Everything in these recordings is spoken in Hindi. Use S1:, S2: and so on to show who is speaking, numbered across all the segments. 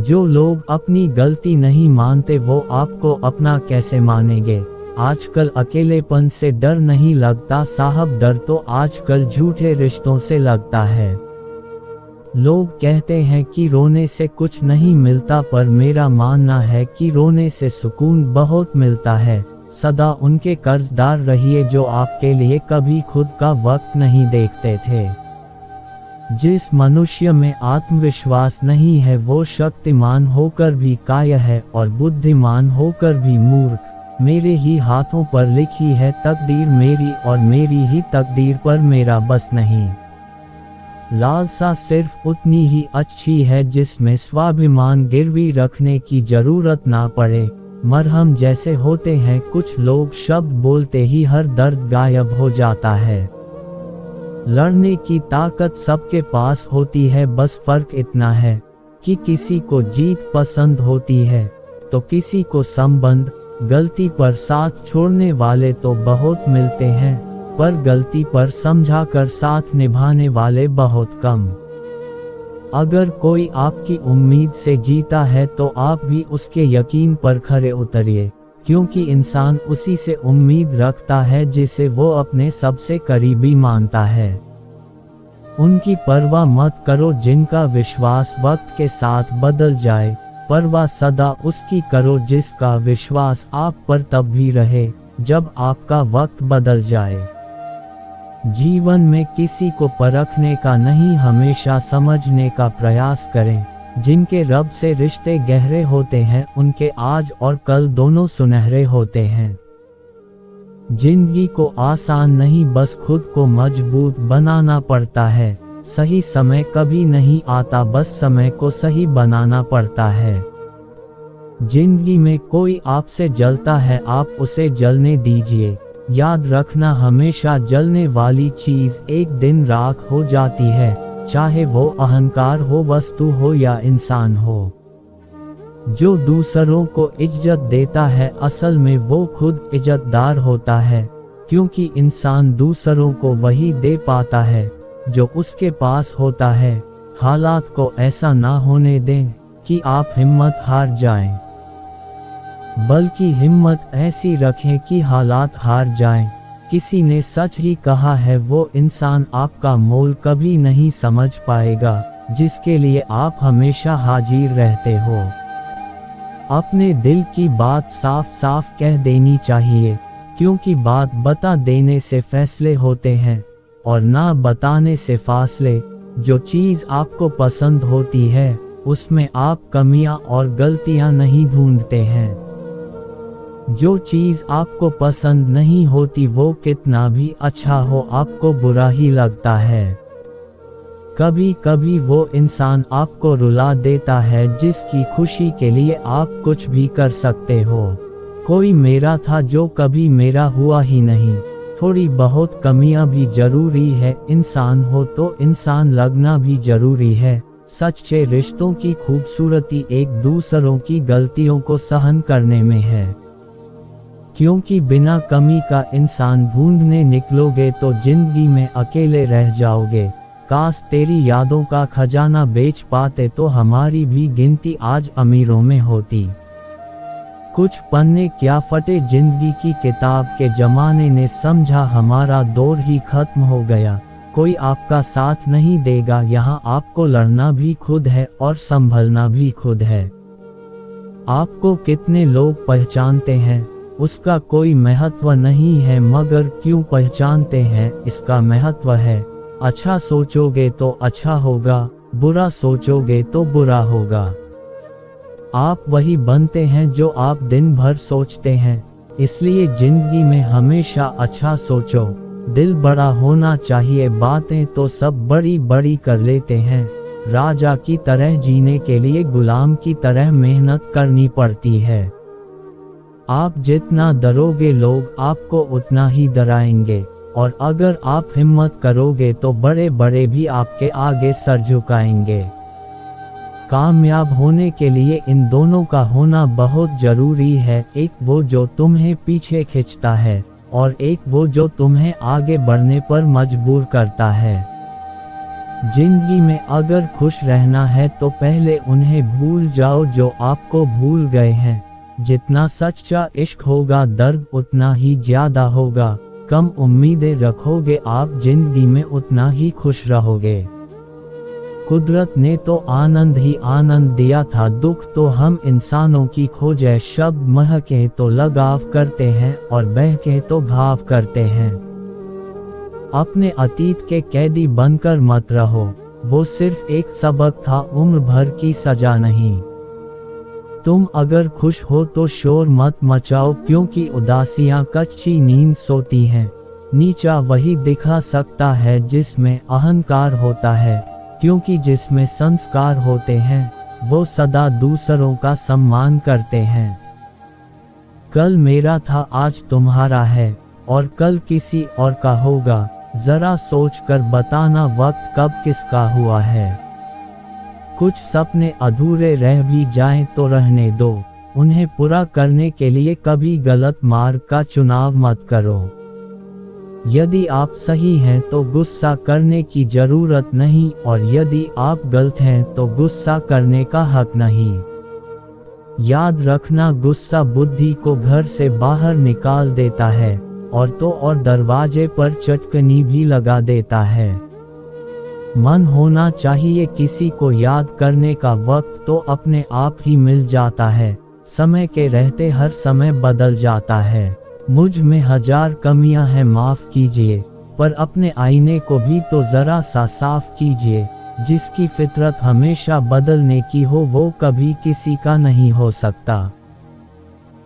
S1: जो लोग अपनी गलती नहीं मानते वो आपको अपना कैसे मानेंगे। आजकल अकेलेपन से डर नहीं लगता साहब, डर तो आजकल झूठे रिश्तों से लगता है। लोग कहते हैं कि रोने से कुछ नहीं मिलता, पर मेरा मानना है कि रोने से सुकून बहुत मिलता है। सदा उनके कर्जदार रहिए जो आपके लिए कभी खुद का वक्त नहीं देखते थे। जिस मनुष्य में आत्मविश्वास नहीं है वो शक्तिमान होकर भी कायर है और बुद्धिमान होकर भी मूर्ख। मेरे ही हाथों पर लिखी है तकदीर मेरी और मेरी ही तकदीर पर मेरा बस नहीं। लालसा सिर्फ उतनी ही अच्छी है जिसमें स्वाभिमान गिरवी रखने की जरूरत ना पड़े। मरहम जैसे होते हैं कुछ लोग, शब्द बोलते ही हर दर्द गायब हो जाता है। लड़ने की ताकत सबके पास होती है, बस फर्क इतना है कि किसी को जीत पसंद होती है तो किसी को संबंध। गलती पर साथ छोड़ने वाले तो बहुत मिलते हैं, पर गलती पर समझाकर साथ निभाने वाले बहुत कम। अगर कोई आपकी उम्मीद से जीता है तो आप भी उसके यकीन पर खरे उतरिए, क्योंकि इंसान उसी से उम्मीद रखता है जिसे वो अपने सबसे करीबी मानता है। उनकी परवाह मत करो जिनका विश्वास वक्त के साथ बदल जाए, परवाह सदा उसकी करो जिसका विश्वास आप पर तब भी रहे जब आपका वक्त बदल जाए। जीवन में किसी को परखने का नहीं, हमेशा समझने का प्रयास करें। जिनके रब से रिश्ते गहरे होते हैं उनके आज और कल दोनों सुनहरे होते हैं। जिंदगी को आसान नहीं, बस खुद को मजबूत बनाना पड़ता है। सही समय कभी नहीं आता, बस समय को सही बनाना पड़ता है। जिंदगी में कोई आपसे जलता है, आप उसे जलने दीजिए। याद रखना, हमेशा जलने वाली चीज एक दिन राख हो जाती है, चाहे वो अहंकार हो, वस्तु हो या इंसान हो। जो दूसरों को इज्जत देता है असल में वो खुद इज्जतदार होता है, क्योंकि इंसान दूसरों को वही दे पाता है जो उसके पास होता है। हालात को ऐसा ना होने दें कि आप हिम्मत हार जाएं, बल्कि हिम्मत ऐसी रखें कि हालात हार जाएं। किसी ने सच ही कहा है, वो इंसान आपका मोल कभी नहीं समझ पाएगा जिसके लिए आप हमेशा हाजिर रहते हो। अपने दिल की बात साफ साफ कह देनी चाहिए, क्योंकि बात बता देने से फैसले होते हैं और ना बताने से फासले। जो चीज़ आपको पसंद होती है उसमें आप कमियां और गलतियां नहीं ढूंढते हैं। जो चीज़ आपको पसंद नहीं होती वो कितना भी अच्छा हो आपको बुरा ही लगता है। कभी कभी वो इंसान आपको रुला देता है जिसकी खुशी के लिए आप कुछ भी कर सकते हो। कोई मेरा था जो कभी मेरा हुआ ही नहीं। थोड़ी बहुत कमियां भी जरूरी है, इंसान हो तो इंसान लगना भी जरूरी है। सच्चे रिश्तों की खूबसूरती एक दूसरों की गलतियों को सहन करने में है, क्योंकि बिना कमी का इंसान ढूंढने निकलोगे तो जिंदगी में अकेले रह जाओगे। काश तेरी यादों का खजाना बेच पाते तो हमारी भी गिनती आज अमीरों में होती। कुछ पन्ने क्या फटे जिंदगी की किताब के जमाने ने समझा हमारा दौर ही खत्म हो गया। कोई आपका साथ नहीं देगा, यहाँ आपको लड़ना भी खुद है और संभलना भी खुद है। आपको कितने लोग पहचानते हैं उसका कोई महत्व नहीं है, मगर क्यों पहचानते हैं इसका महत्व है। अच्छा सोचोगे तो अच्छा होगा, बुरा सोचोगे तो बुरा होगा। आप वही बनते हैं जो आप दिन भर सोचते हैं, इसलिए जिंदगी में हमेशा अच्छा सोचो। दिल बड़ा होना चाहिए, बातें तो सब बड़ी बड़ी कर लेते हैं। राजा की तरह जीने के लिए गुलाम की तरह मेहनत करनी पड़ती है। आप जितना डरोगे लोग आपको उतना ही डराएंगे, और अगर आप हिम्मत करोगे तो बड़े बड़े भी आपके आगे सर झुकाएंगे। कामयाब होने के लिए इन दोनों का होना बहुत जरूरी है, एक वो जो तुम्हें पीछे खींचता है और एक वो जो तुम्हें आगे बढ़ने पर मजबूर करता है। जिंदगी में अगर खुश रहना है तो पहले उन्हें भूल जाओ जो आपको भूल गए हैं। जितना सच्चा इश्क होगा दर्द उतना ही ज्यादा होगा। कम उम्मीदें रखोगे आप जिंदगी में उतना ही खुश रहोगे। कुदरत ने तो आनंद ही आनंद दिया था, दुख तो हम इंसानों की खोजे। शब्द महके तो लगाव करते हैं और बहके तो घाव करते हैं। अपने अतीत के कैदी बनकर मत रहो, वो सिर्फ एक सबक था, उम्र भर की सजा नहीं। तुम अगर खुश हो तो शोर मत मचाओ, क्योंकि उदासियां कच्ची नींद सोती हैं। नीचा वही दिखा सकता है जिसमें अहंकार होता है, क्योंकि जिसमें संस्कार होते हैं वो सदा दूसरों का सम्मान करते हैं। कल मेरा था आज तुम्हारा है और कल किसी और का होगा। जरा सोच कर बताना वक्त कब किसका हुआ है। कुछ सपने अधूरे रह भी जाएं तो रहने दो, उन्हें पूरा करने के लिए कभी गलत मार्ग का चुनाव मत करो। यदि आप सही हैं तो गुस्सा करने की जरूरत नहीं, और यदि आप गलत हैं तो गुस्सा करने का हक नहीं। याद रखना, गुस्सा बुद्धि को घर से बाहर निकाल देता है और तो और दरवाजे पर चटकनी भी लगा देता है। मन होना चाहिए किसी को याद करने का, वक्त तो अपने आप ही मिल जाता है। समय के रहते हर समय बदल जाता है। मुझ में 1000 कमियां हैं माफ कीजिए, पर अपने आईने को भी तो जरा सा साफ कीजिए। जिसकी फितरत हमेशा बदलने की हो वो कभी किसी का नहीं हो सकता।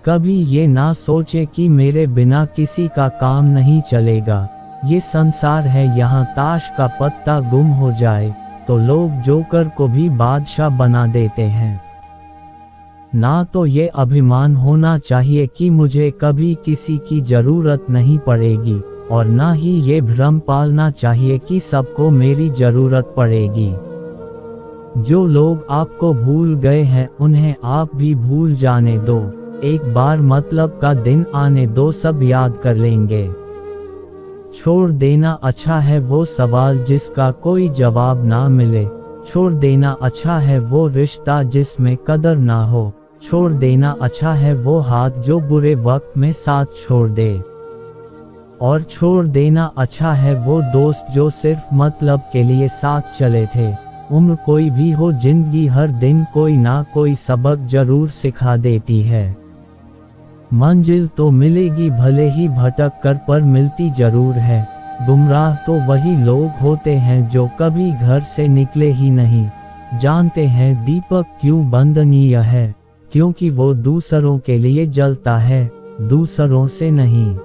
S1: कभी ये ना सोचे कि मेरे बिना किसी का काम नहीं चलेगा। ये संसार है, यहाँ ताश का पत्ता गुम हो जाए तो लोग जोकर को भी बादशाह बना देते हैं। ना तो ये अभिमान होना चाहिए कि मुझे कभी किसी की जरूरत नहीं पड़ेगी, और ना ही ये भ्रम पालना चाहिए कि सबको मेरी जरूरत पड़ेगी। जो लोग आपको भूल गए हैं उन्हें आप भी भूल जाने दो। एक बार मतलब का दिन आने दो, सब याद कर लेंगे। छोड़ देना अच्छा है वो सवाल जिसका कोई जवाब ना मिले। छोड़ देना अच्छा है वो रिश्ता जिसमें कदर ना हो। छोड़ देना अच्छा है वो हाथ जो बुरे वक्त में साथ छोड़ दे। और छोड़ देना अच्छा है वो दोस्त जो सिर्फ मतलब के लिए साथ चले थे। उम्र कोई भी हो, जिंदगी हर दिन कोई ना कोई सबक जरूर सिखा देती है। मंजिल तो मिलेगी भले ही भटक कर, पर मिलती जरूर है। गुमराह तो वही लोग होते हैं जो कभी घर से निकले ही नहीं। जानते हैं दीपक क्यों बंदनीय है, क्योंकि वो दूसरों के लिए जलता है, दूसरों से नहीं।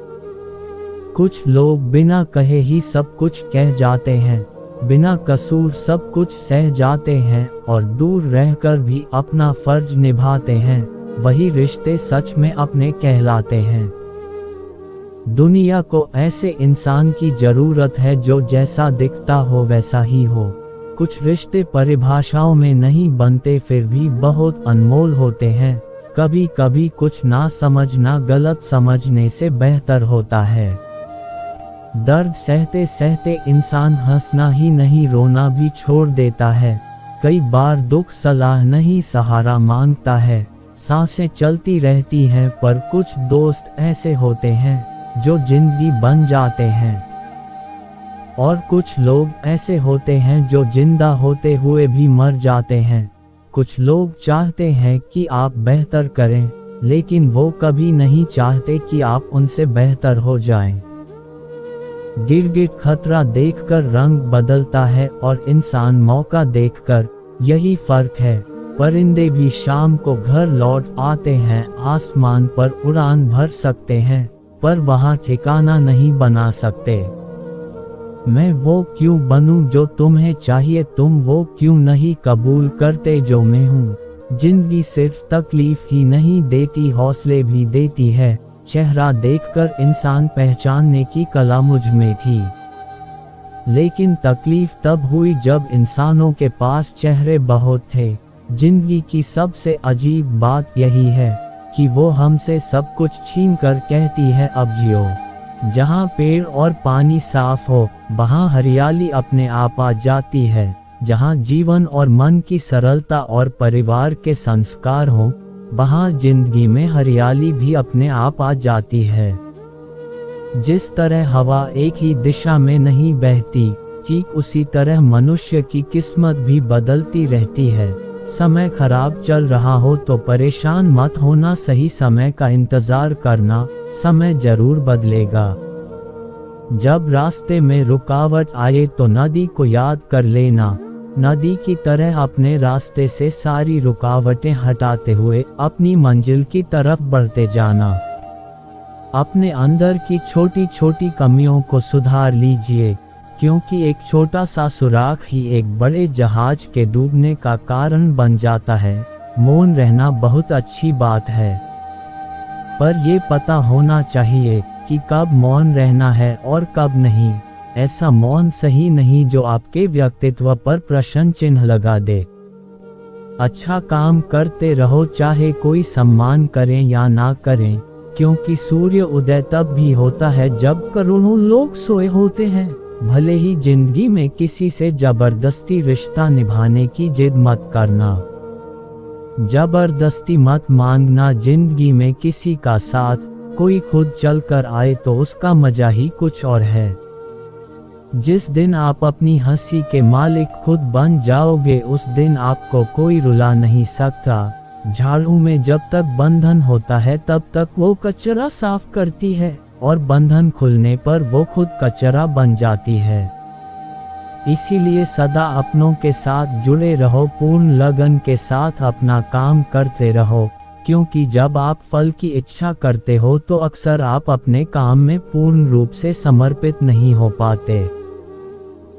S1: कुछ लोग बिना कहे ही सब कुछ कह जाते हैं, बिना कसूर सब कुछ सह जाते हैं, और दूर रहकर भी अपना फर्ज निभाते हैं। वही रिश्ते सच में अपने कहलाते हैं। दुनिया को ऐसे इंसान की जरूरत है जो जैसा दिखता हो वैसा ही हो। कुछ रिश्ते परिभाषाओं में नहीं बनते फिर भी बहुत अनमोल होते हैं। कभी कभी कुछ ना समझना गलत समझने से बेहतर होता है। दर्द सहते सहते इंसान हंसना ही नहीं रोना भी छोड़ देता है। कई बार दुख सलाह नहीं सहारा मांगता है। सांसें चलती रहती हैं, पर कुछ दोस्त ऐसे होते हैं जो जिंदगी बन जाते हैं। और कुछ लोग ऐसे होते हैं जो जिंदा होते हुए भी मर जाते हैं। कुछ लोग चाहते हैं कि आप बेहतर करें, लेकिन वो कभी नहीं चाहते कि आप उनसे बेहतर हो जाएं। गिरगिट खतरा देखकर रंग बदलता है और इंसान मौका देखकर, यही फर्क है। परिंदे भी शाम को घर लौट आते हैं, आसमान पर उड़ान भर सकते हैं, पर वहां ठिकाना नहीं बना सकते। मैं वो क्यों बनूं जो तुम्हें चाहिए, तुम वो क्यों नहीं कबूल करते जो मैं हूँ। जिंदगी सिर्फ तकलीफ ही नहीं देती, हौसले भी देती है। चेहरा देखकर इंसान पहचानने की कला मुझ में थी, लेकिन तकलीफ तब हुई जब इंसानों के पास चेहरे बहुत थे। जिंदगी की सबसे अजीब बात यही है कि वो हमसे सब कुछ छीन कर कहती है अब जियो। जहाँ पेड़ और पानी साफ हो, वहाँ हरियाली अपने आप आ जाती है। जहाँ जीवन और मन की सरलता और परिवार के संस्कार हो, वहाँ जिंदगी में हरियाली भी अपने आप आ जाती है। जिस तरह हवा एक ही दिशा में नहीं बहती, ठीक उसी तरह मनुष्य की किस्मत भी बदलती रहती है। समय खराब चल रहा हो तो परेशान मत होना, सही समय का इंतजार करना, समय जरूर बदलेगा। जब रास्ते में रुकावट आए तो नदी को याद कर लेना। नदी की तरह अपने रास्ते से सारी रुकावटें हटाते हुए अपनी मंजिल की तरफ बढ़ते जाना। अपने अंदर की छोटी छोटी कमियों को सुधार लीजिए, क्योंकि एक छोटा सा सुराख ही एक बड़े जहाज के डूबने का कारण बन जाता है। मौन रहना बहुत अच्छी बात है, पर ये पता होना चाहिए कि कब मौन रहना है और कब नहीं। ऐसा मौन सही नहीं जो आपके व्यक्तित्व पर प्रश्न चिन्ह लगा दे। अच्छा काम करते रहो, चाहे कोई सम्मान करें या ना करें, क्योंकि सूर्य उदय तब भी होता है जब करोड़ों लोग सोए होते हैं। भले ही जिंदगी में किसी से जबरदस्ती रिश्ता निभाने की जिद मत करना। जबरदस्ती मत मांगना जिंदगी में किसी का साथ। कोई खुद चल कर आए तो उसका मजा ही कुछ और है। जिस दिन आप अपनी हंसी के मालिक खुद बन जाओगे, उस दिन आपको कोई रुला नहीं सकता। झाड़ू में जब तक बंधन होता है तब तक वो कचरा साफ करती है, और बंधन खुलने पर वो खुद कचरा बन जाती है। इसीलिए सदा अपनों के साथ जुड़े रहो, पूर्ण लगन के साथ अपना काम करते रहो, क्योंकि जब आप फल की इच्छा करते हो तो अक्सर आप अपने काम में पूर्ण रूप से समर्पित नहीं हो पाते।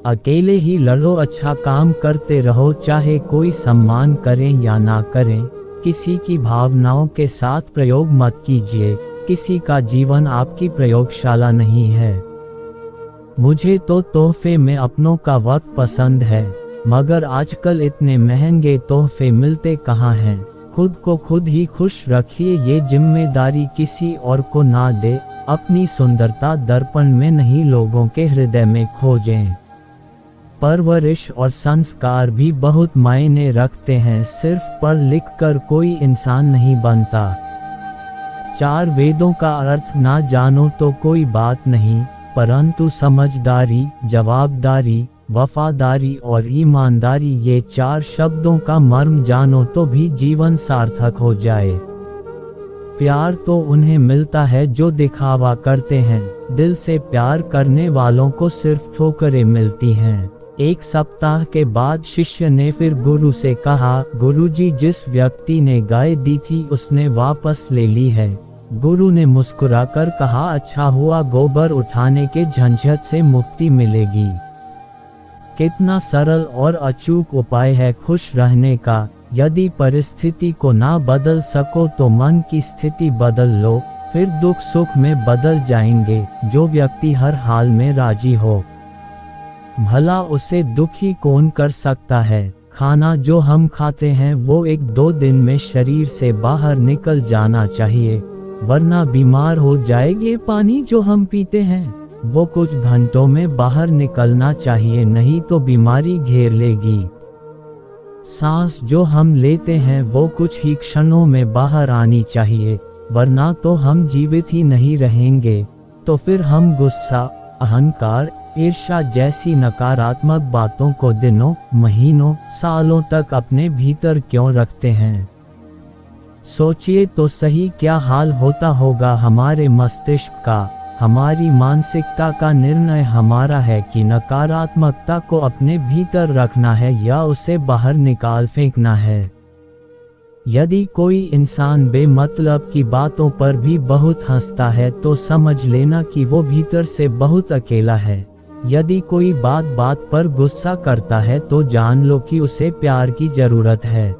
S1: अकेले ही लड़ो, अच्छा काम करते रहो, चाहे कोई सम्मान करें या ना करें। किसी की भावनाओं के साथ प्रयोग मत कीजिए, किसी का जीवन आपकी प्रयोगशाला नहीं है। मुझे तो तोहफे में अपनों का वक्त पसंद है, मगर आजकल इतने महंगे तोहफे मिलते कहाँ हैं। खुद को खुद ही खुश रखिए, ये जिम्मेदारी किसी और को ना दे। अपनी सुंदरता दर्पण में नहीं, लोगों के हृदय में खोजें। परवरिश और संस्कार भी बहुत मायने रखते हैं, सिर्फ पढ़ लिख कर कोई इंसान नहीं बनता। 4 वेदों का अर्थ ना जानो तो कोई बात नहीं, परंतु समझदारी, जवाबदारी, वफादारी और ईमानदारी, ये 4 शब्दों का मर्म जानो तो भी जीवन सार्थक हो जाए। प्यार तो उन्हें मिलता है जो दिखावा करते हैं, दिल से प्यार करने वालों को सिर्फ ठोकरें मिलती हैं। एक सप्ताह के बाद शिष्य ने फिर गुरु से कहा, गुरुजी, जिस व्यक्ति ने गाय दी थी उसने वापस ले ली है। गुरु ने मुस्कुराकर कहा, अच्छा हुआ, गोबर उठाने के झंझट से मुक्ति मिलेगी। कितना सरल और अचूक उपाय है खुश रहने का। यदि परिस्थिति को ना बदल सको तो मन की स्थिति बदल लो, फिर दुख सुख में बदल जाएंगे। जो व्यक्ति हर हाल में राजी हो, भला उसे दुखी कौन कर सकता है। खाना जो हम खाते हैं वो 1-2 दिन में शरीर से बाहर निकल जाना चाहिए, वरना बीमार हो जाएंगे। पानी जो हम पीते हैं वो कुछ घंटों में बाहर निकलना चाहिए, नहीं तो बीमारी घेर लेगी। सांस जो हम लेते हैं वो कुछ ही क्षणों में बाहर आनी चाहिए, वरना तो हम जीवित ही नहीं रहेंगे। तो फिर हम गुस्सा, अहंकार, ईर्ष्या जैसी नकारात्मक बातों को दिनों, महीनों, सालों तक अपने भीतर क्यों रखते हैं। सोचिए तो सही, क्या हाल होता होगा हमारे मस्तिष्क का। हमारी मानसिकता का निर्णय हमारा है कि नकारात्मकता को अपने भीतर रखना है या उसे बाहर निकाल फेंकना है। यदि कोई इंसान बेमतलब की बातों पर भी बहुत हंसता है तो समझ लेना कि वो भीतर से बहुत अकेला है। यदि कोई बात बात पर गुस्सा करता है तो जान लो कि उसे प्यार की जरूरत है।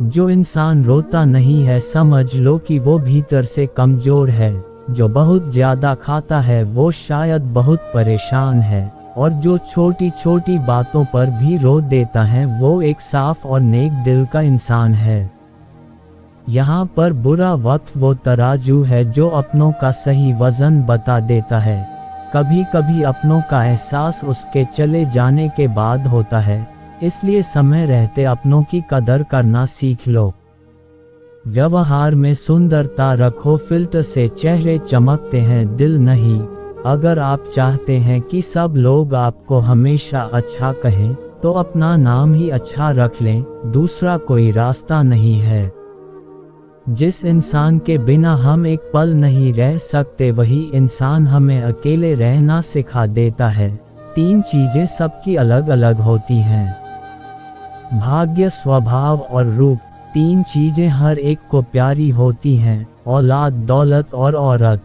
S1: जो इंसान रोता नहीं है, समझ लो कि वो भीतर से कमजोर है। जो बहुत ज्यादा खाता है वो शायद बहुत परेशान है, और जो छोटी छोटी बातों पर भी रो देता है वो एक साफ और नेक दिल का इंसान है। यहाँ पर बुरा वक्त वो तराजू है जो अपनों का सही वजन बता देता है। कभी कभी अपनों का एहसास उसके चले जाने के बाद होता है, इसलिए समय रहते अपनों की कदर करना सीख लो। व्यवहार में सुंदरता रखो, फिल्टर से चेहरे चमकते हैं, दिल नहीं। अगर आप चाहते हैं कि सब लोग आपको हमेशा अच्छा कहें तो अपना नाम ही अच्छा रख लें, दूसरा कोई रास्ता नहीं है। जिस इंसान के बिना हम एक पल नहीं रह सकते वही इंसान हमें अकेले रहना सिखा देता है। 3 चीजें सबकी अलग अलग होती हैं, भाग्य, स्वभाव और रूप। 3 चीजें हर एक को प्यारी होती हैं, औलाद, दौलत और औरत।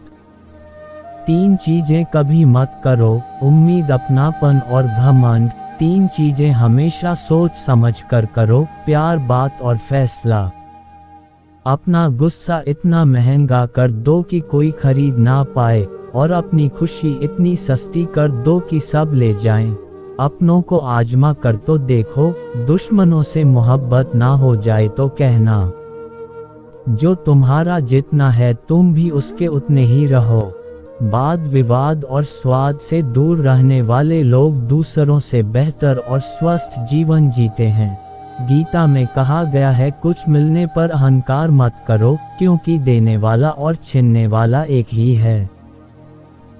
S1: 3 चीजें कभी मत करो, उम्मीद, अपनापन और घमंड। 3 चीजें हमेशा सोच समझ कर करो, प्यार, बात और फैसला। अपना गुस्सा इतना महंगा कर दो कि कोई खरीद ना पाए, और अपनी खुशी इतनी सस्ती कर दो कि सब ले जाएं। अपनों को आजमा कर तो देखो, दुश्मनों से मोहब्बत ना हो जाए तो कहना। जो तुम्हारा जितना है तुम भी उसके उतने ही रहो। वाद विवाद और स्वाद से दूर रहने वाले लोग दूसरों से बेहतर और स्वस्थ जीवन जीते हैं। गीता में कहा गया है, कुछ मिलने पर अहंकार मत करो, क्योंकि देने वाला और छीनने वाला एक ही है।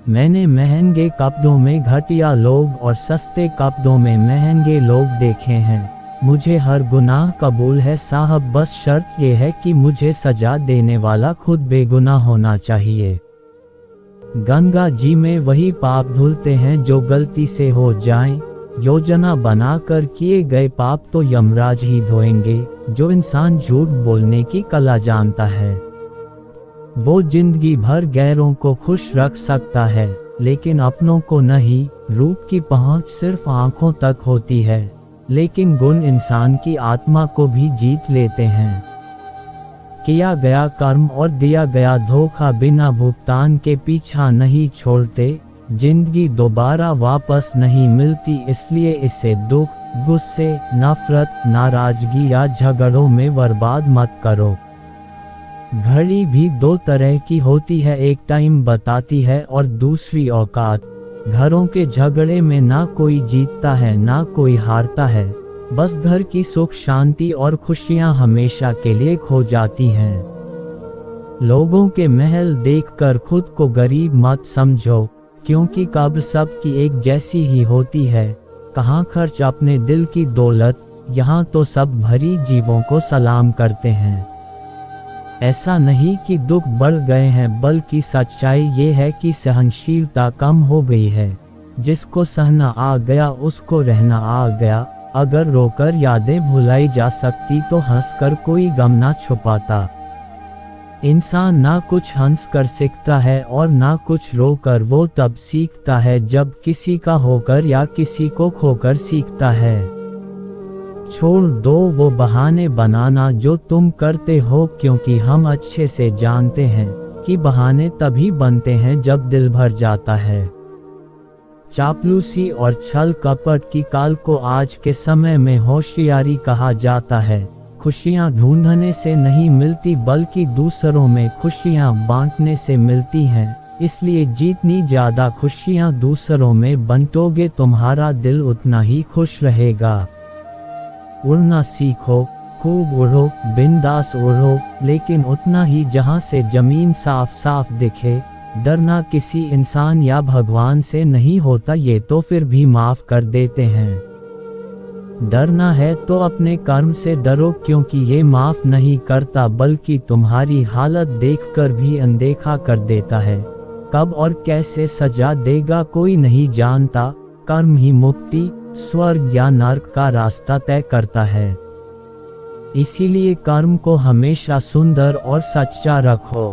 S1: मैंने महंगे कपड़ों में घटिया लोग और सस्ते कपड़ों में महंगे लोग देखे हैं। मुझे हर गुनाह कबूल है साहब, बस शर्त ये है कि मुझे सजा देने वाला खुद बेगुनाह होना चाहिए। गंगा जी में वही पाप धुलते हैं जो गलती से हो जाएं। योजना बनाकर किए गए पाप तो यमराज ही धोएंगे। जो इंसान झूठ बोलने की कला जानता है वो जिंदगी भर गैरों को खुश रख सकता है, लेकिन अपनों को नहीं। रूप की पहुंच सिर्फ आंखों तक होती है, लेकिन गुण इंसान की आत्मा को भी जीत लेते हैं। किया गया कर्म और दिया गया धोखा बिना भुगतान के पीछा नहीं छोड़ते। जिंदगी दोबारा वापस नहीं मिलती, इसलिए इसे दुख, गुस्से, नफरत, नाराजगी या झगड़ों में बर्बाद मत करो। घड़ी भी 2 तरह की होती है, एक टाइम बताती है और दूसरी औकात। घरों के झगड़े में ना कोई जीतता है ना कोई हारता है, बस घर की सुख शांति और खुशियां हमेशा के लिए खो जाती हैं। लोगों के महल देखकर खुद को गरीब मत समझो, क्योंकि कब्र सबकी एक जैसी ही होती है। कहाँ खर्च अपने दिल की दौलत, यहाँ तो सब भरी जीवों को सलाम करते हैं। ऐसा नहीं कि दुख बढ़ गए हैं, बल्कि सच्चाई ये है कि सहनशीलता कम हो गई है। जिसको सहना आ गया उसको रहना आ गया। अगर रोकर यादें भुलाई जा सकती तो हंसकर कोई गम ना छुपाता। इंसान ना कुछ हंस कर सीखता है और ना कुछ रोकर, वो तब सीखता है जब किसी का होकर या किसी को खोकर सीखता है। छोड़ दो वो बहाने बनाना जो तुम करते हो, क्योंकि हम अच्छे से जानते हैं कि बहाने तभी बनते हैं जब दिल भर जाता है। चापलूसी और छल कपट की काल को आज के समय में होशियारी कहा जाता है। खुशियां ढूंढने से नहीं मिलती, बल्कि दूसरों में खुशियां बांटने से मिलती हैं। इसलिए जितनी ज्यादा खुशियां दूसरों में बांटोगे तुम्हारा दिल उतना ही खुश रहेगा। उड़ना सीखो, खूब उड़ो, बिंदास उड़ो, लेकिन उतना ही जहां से जमीन साफ साफ दिखे। डरना किसी इंसान या भगवान से नहीं होता, ये तो फिर भी माफ कर देते हैं। डरना है तो अपने कर्म से डरो, क्योंकि ये माफ नहीं करता, बल्कि तुम्हारी हालत देखकर भी अनदेखा कर देता है। कब और कैसे सजा देगा कोई नहीं जानता। कर्म ही मुक्ति, स्वर्ग या नर्क का रास्ता तय करता है। इसीलिए कर्म को हमेशा सुंदर और सच्चा रखो।